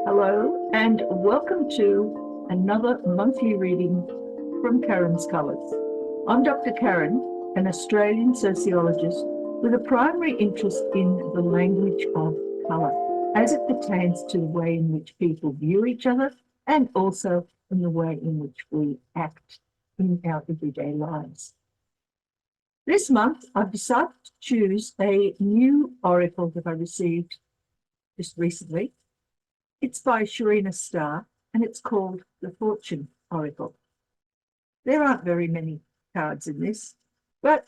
Hello, and welcome to another monthly reading from Karen's Colours. I'm Dr. Karen, an Australian sociologist with a primary interest in the language of colour as it pertains to the way in which people view each other and also in the way in which we act in our everyday lives. This month, I've decided to choose a new oracle that I received just recently. It's by Sharina Starr, and it's called the Fortune Oracle. There aren't very many cards in this, but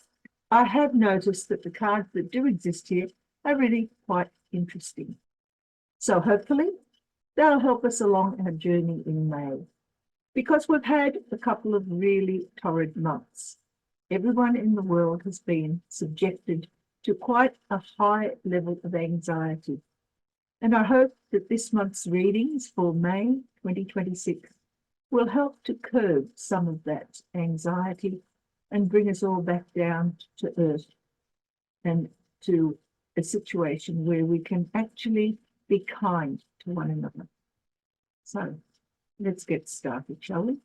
I have noticed that the cards that do exist here are really quite interesting. So hopefully they'll help us along our journey in May, because we've had a couple of really torrid months. Everyone in the world has been subjected to quite a high level of anxiety. And I hope that this month's readings for May 2026 will help to curb some of that anxiety and bring us all back down to earth and to a situation where we can actually be kind to one another. So let's get started, shall we?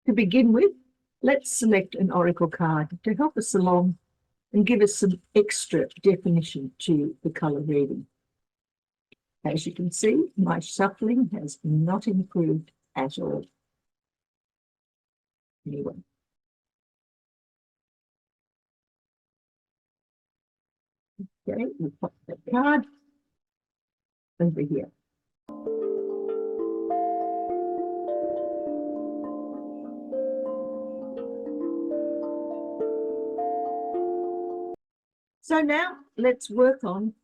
To begin with, let's select an oracle card to help us along and give us some extra definition to the colour reading. As you can see, my shuffling has not improved at all. Anyway. Okay, we'll pop that card over here. So now let's work on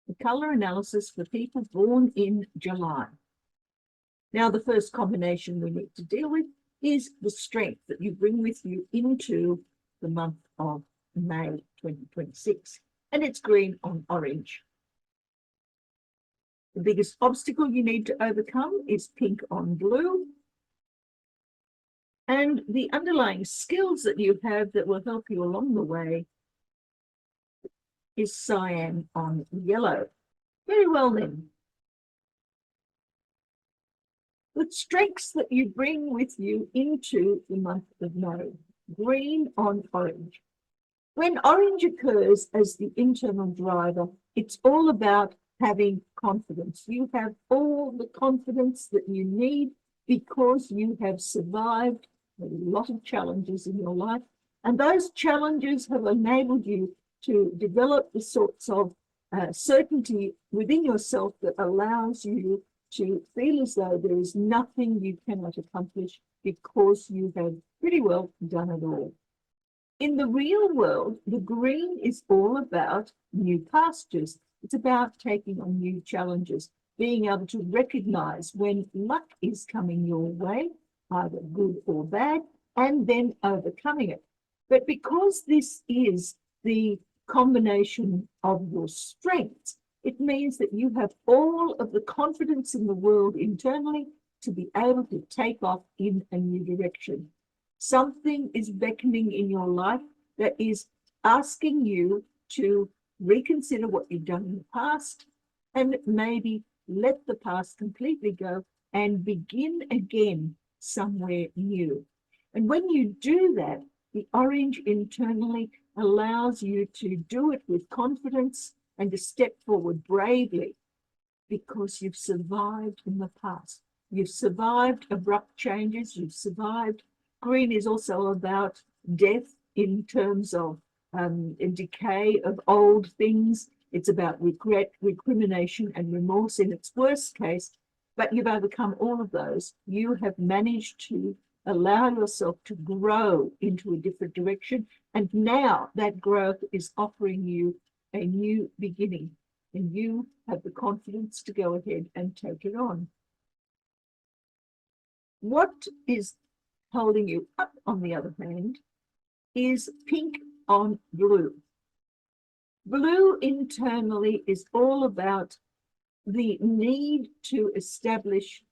the colour analysis for people born in July. Now, the first combination we need to deal with is the strength that you bring with you into the month of May 2026, and it's green on orange. The biggest obstacle you need to overcome is pink on blue, and the underlying skills that you have that will help you along the way is cyan on yellow. Very well then. The strengths that you bring with you into the month of May, green on orange. When orange occurs as the internal driver, it's all about having confidence. You have all the confidence that you need because you have survived a lot of challenges in your life, and those challenges have enabled you to develop the sorts of certainty within yourself that allows you to feel as though there is nothing you cannot accomplish because you have pretty well done it all. In the real world, the green is all about new pastures. It's about taking on new challenges, being able to recognize when luck is coming your way, either good or bad, and then overcoming it. But because this is the combination of your strengths, it means that you have all of the confidence in the world internally to be able to take off in a new direction. Something is beckoning in your life that is asking you to reconsider what you've done in the past and maybe let the past completely go and begin again somewhere new. And when you do that, the orange internally allows you to do it with confidence and to step forward bravely because you've survived in the past. You've survived abrupt changes. You've survived. Green is also about death in terms of decay of old things. It's about regret, recrimination, and remorse in its worst case. But you've overcome all of those. You have managed to allow yourself to grow into a different direction. And now that growth is offering you a new beginning, and you have the confidence to go ahead and take it on. What is holding you up, on the other hand, is pink on blue. Blue internally is all about the need to establish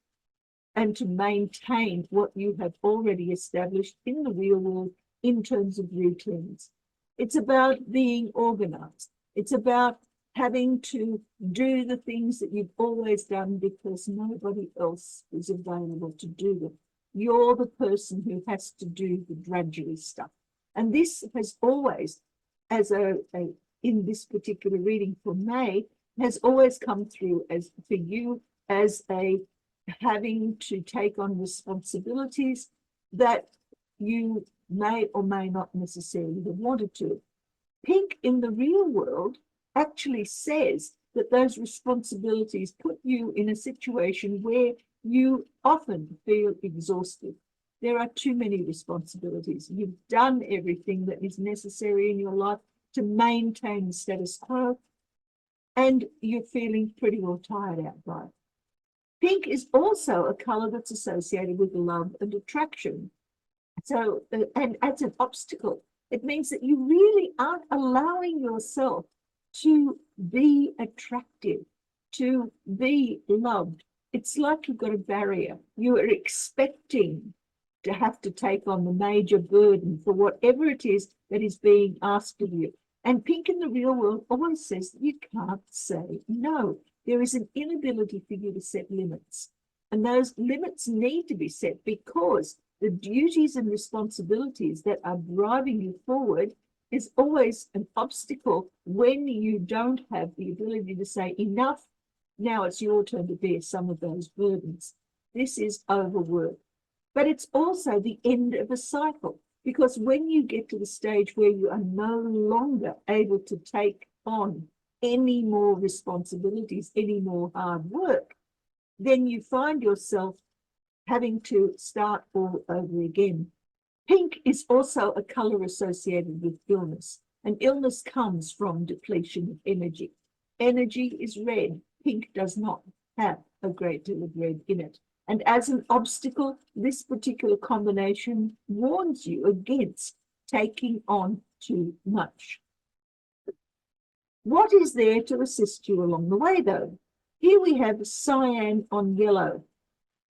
and to maintain what you have already established in the real world in terms of routines. It's about being organized. It's about having to do the things that you've always done because nobody else is available to do them. You're the person who has to do the drudgery stuff. And this has always, in this particular reading for May, has always come through as for you as a having to take on responsibilities that you may or may not necessarily have wanted to. Pink in the real world actually says that those responsibilities put you in a situation where you often feel exhausted. There are too many responsibilities. You've done everything that is necessary in your life to maintain the status quo, and you're feeling pretty well tired out by it. Pink is also a color that's associated with love and attraction. So, and as an obstacle, it means that you really aren't allowing yourself to be attractive, to be loved. It's like you've got a barrier. You are expecting to have to take on the major burden for whatever it is that is being asked of you. And Pink in the real world always says that you can't say no. There is an inability for you to set limits. And those limits need to be set because the duties and responsibilities that are driving you forward is always an obstacle when you don't have the ability to say enough. Now it's your turn to bear some of those burdens. This is overwork. But it's also the end of a cycle, because when you get to the stage where you are no longer able to take on any more responsibilities, any more hard work, then you find yourself having to start all over again. Pink is also a color associated with illness, and illness comes from depletion of energy. Energy is red. Pink does not have a great deal of red in it. And as an obstacle, this particular combination warns you against taking on too much. What is there to assist you along the way, though? Here we have cyan on yellow.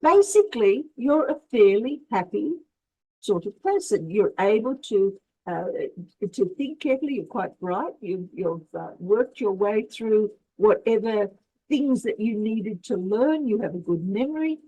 Basically, you're a fairly happy sort of person. You're able to think carefully. You're quite bright. You've worked your way through whatever things that you needed to learn. You have a good memory.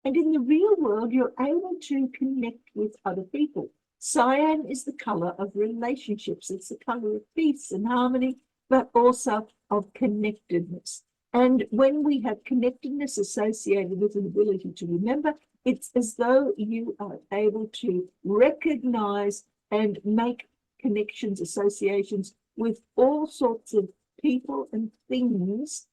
And in the real world, you're able to connect with other people. Cyan is the color of relationships. It's the color of peace and harmony, but also of connectedness. And when we have connectedness associated with an ability to remember, it's as though you are able to recognize and make connections, associations with all sorts of people and things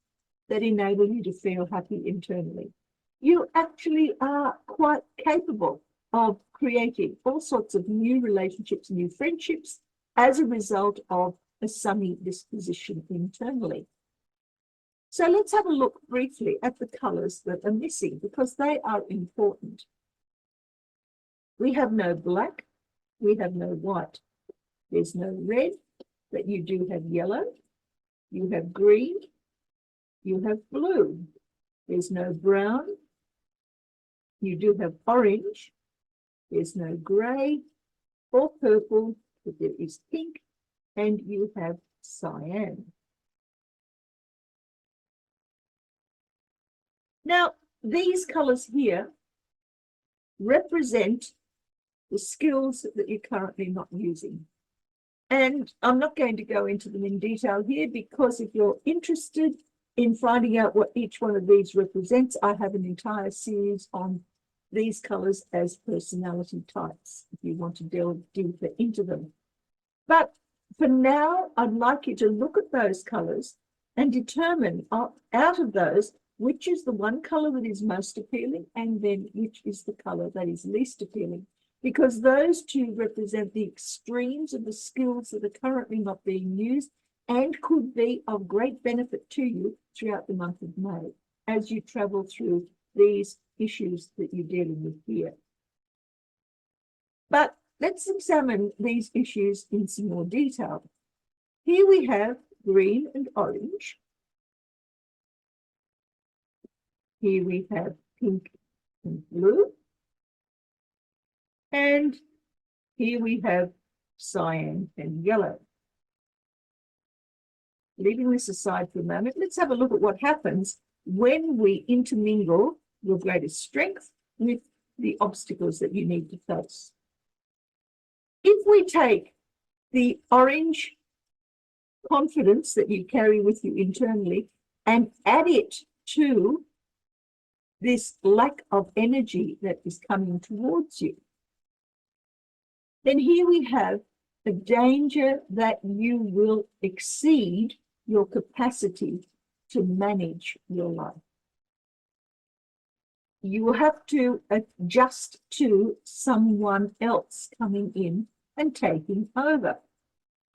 that enable you to feel happy internally. You actually are quite capable of creating all sorts of new relationships, new friendships, as a result of a sunny disposition internally. So let's have a look briefly at the colors that are missing, because they are important. We have no black, we have no white. There's no red, but you do have yellow, you have green, you have blue. There's no brown, you do have orange, there's no grey or purple, but there is pink, and you have cyan. Now, these colors here represent the skills that you're currently not using. And I'm not going to go into them in detail here, because if you're interested in finding out what each one of these represents, I have an entire series on these colors as personality types, if you want to delve deeper into them. But for now, I'd like you to look at those colors and determine out of those which is the one color that is most appealing, and then which is the color that is least appealing, because those two represent the extremes of the skills that are currently not being used and could be of great benefit to you throughout the month of May as you travel through these issues that you're dealing with here. But let's examine these issues in some more detail. Here we have green and orange. Here we have pink and blue. And here we have cyan and yellow. leaving this aside for a moment, let's have a look at what happens when we intermingle your greatest strength with the obstacles that you need to face. If we take the orange confidence that you carry with you internally and add it to this lack of energy that is coming towards you, then here we have a danger that you will exceed your capacity to manage your life. You will have to adjust to someone else coming in and taking over.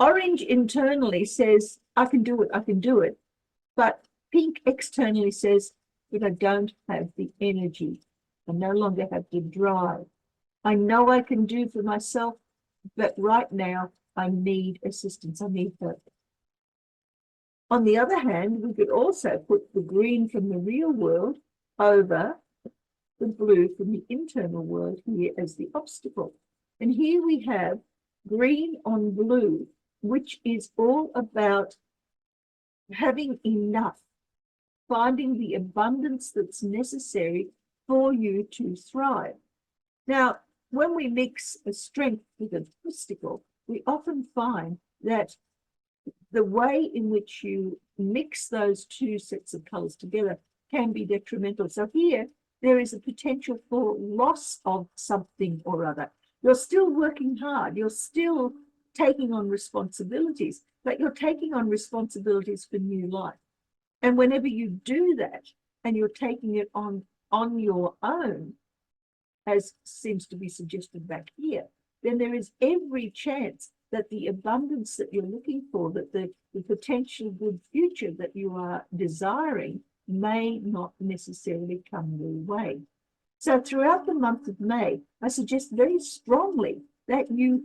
Orange internally says, I can do it, but pink externally says, but I don't have the energy. I no longer have the drive. I know I can do for myself, but right now I need assistance. I need help. On the other hand, we could also put the green from the real world over the blue from the internal world here as the obstacle. And here we have green on blue, which is all about having enough, finding the abundance that's necessary for you to thrive. Now, when we mix a strength with an obstacle, we often find that the way in which you mix those two sets of colors together can be detrimental. So here, there is a potential for loss of something or other. You're still working hard. You're still taking on responsibilities, but you're taking on responsibilities for new life. And whenever you do that, and you're taking it on your own, as seems to be suggested back here, then there is every chance that the abundance that you're looking for, that the potential good future that you are desiring may not necessarily come your way. So throughout the month of May, I suggest very strongly that you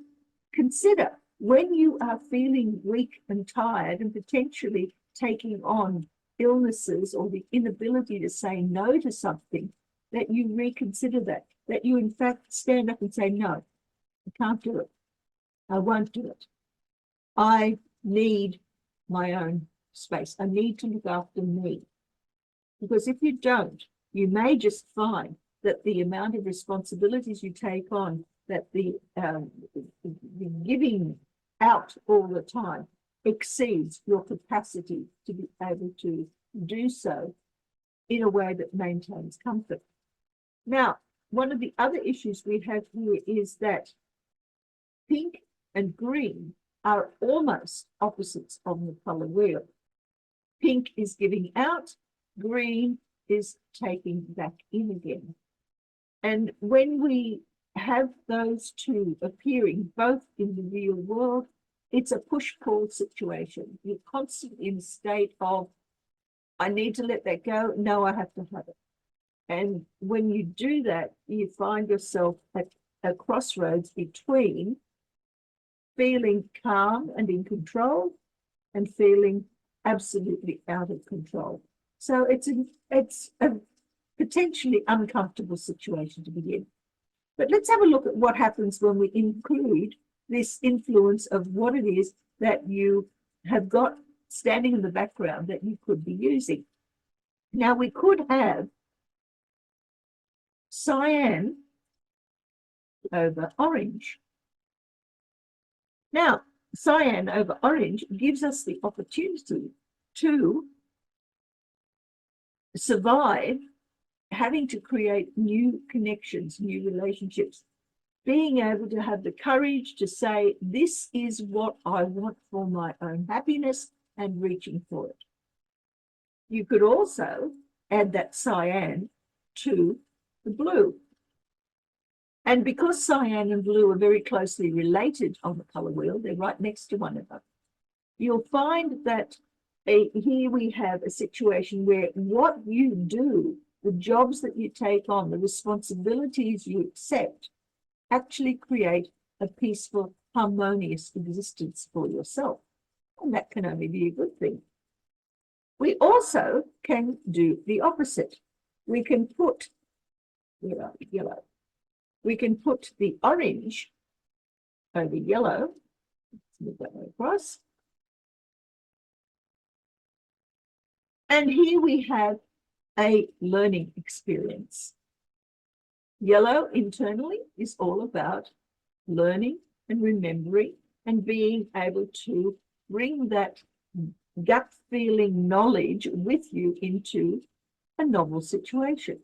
consider when you are feeling weak and tired and potentially taking on illnesses or the inability to say no to something, that you reconsider that you in fact stand up and say, no, I can't do it. I won't do it. I need my own space. I need to look after me. Because if you don't, you may just find that the amount of responsibilities you take on, that the giving out all the time exceeds your capacity to be able to do so in a way that maintains comfort. Now, one of the other issues we have here is that pink and green are almost opposites on the color wheel. Pink is giving out, green is taking back in again. And when we have those two appearing both in the real world, it's a push-pull situation. You're constantly in a state of, I need to let that go. No, I have to have it. And when you do that, you find yourself at a crossroads between feeling calm and in control and feeling absolutely out of control. So it's a potentially uncomfortable situation to begin. But let's have a look at what happens when we include this influence of what it is that you have got standing in the background that you could be using. Now, we could have cyan over orange. Now, cyan over orange gives us the opportunity to survive having to create new connections, new relationships, being able to have the courage to say, this is what I want for my own happiness, and reaching for it. You could also add that cyan to the blue. And because cyan and blue are very closely related on the color wheel, they're right next to one another, you'll find that here we have a situation where what you do, the jobs that you take on, the responsibilities you accept, actually create a peaceful, harmonious existence for yourself. And that can only be a good thing. We also can do the opposite. We can put yellow. We can put the orange over yellow. Let's move that way across. And here we have a learning experience. Yellow internally is all about learning and remembering and being able to bring that gut feeling knowledge with you into a novel situation.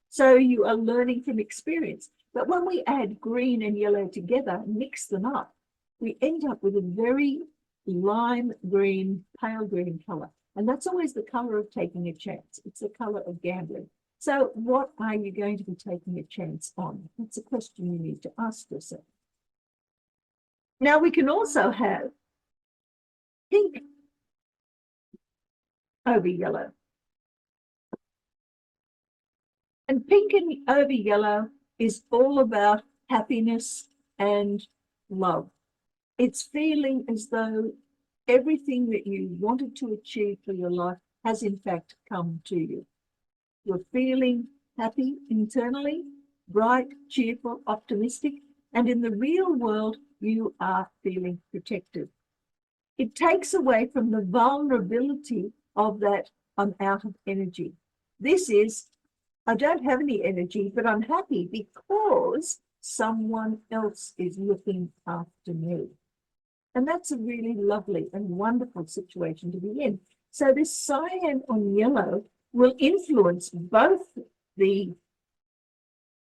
So you are learning from experience. But when we add green and yellow together, mix them up, we end up with a very lime green, pale green color. And that's always the color of taking a chance. It's the color of gambling. So what are you going to be taking a chance on? That's a question you need to ask yourself. Now we can also have pink over yellow. And pink and over yellow is all about happiness and love. It's feeling as though everything that you wanted to achieve for your life has in fact come to you. You're feeling happy internally, bright, cheerful, optimistic, and in the real world, you are feeling protected. It takes away from the vulnerability of that I'm out of energy. This is, I don't have any energy, but I'm happy because someone else is looking after me. And that's a really lovely and wonderful situation to be in. So this cyan on yellow will influence both the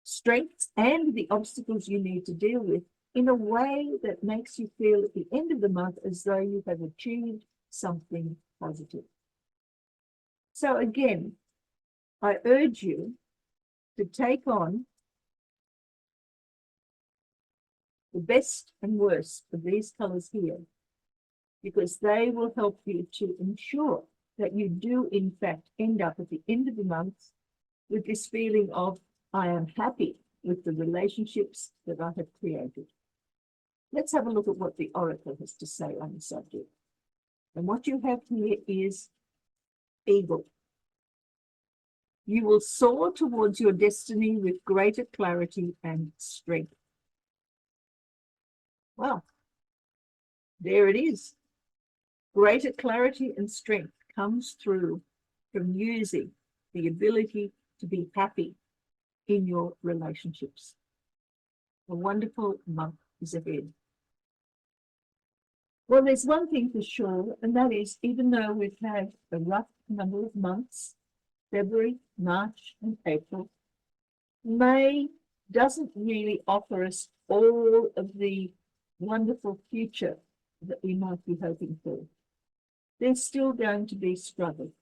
strengths and the obstacles you need to deal with in a way that makes you feel at the end of the month as though you have achieved something positive. So again, I urge you to take on the best and worst of these colors here, because they will help you to ensure that you do in fact end up at the end of the month with this feeling of, I am happy with the relationships that I have created. Let's have a look at what the oracle has to say on the subject. And what you have here is eagle. You will soar towards your destiny with greater clarity and strength. Well, there it is. Greater clarity and strength comes through from using the ability to be happy in your relationships. A wonderful month is ahead. Well, there's one thing for sure, and that is, even though we've had a rough number of months, February, March, and April, May doesn't really offer us all of the wonderful future that we might be hoping for. There's still going to be struggle.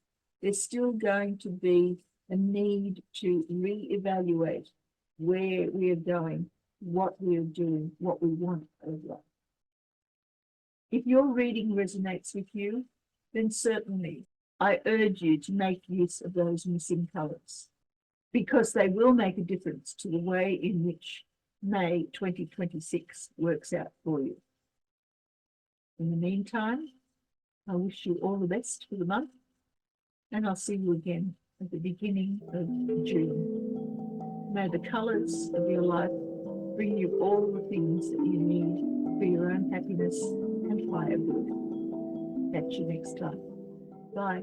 There's still going to be a need to reevaluate where we are going, what we are doing, what we want out of life. If your reading resonates with you, then certainly I urge you to make use of those missing colours, because they will make a difference to the way in which May 2026 works out for you. In the meantime, I wish you all the best for the month, and I'll see you again at the beginning of June. May the colours of your life bring you all the things that you need for your own happiness and higher good. Catch you next time. Bye.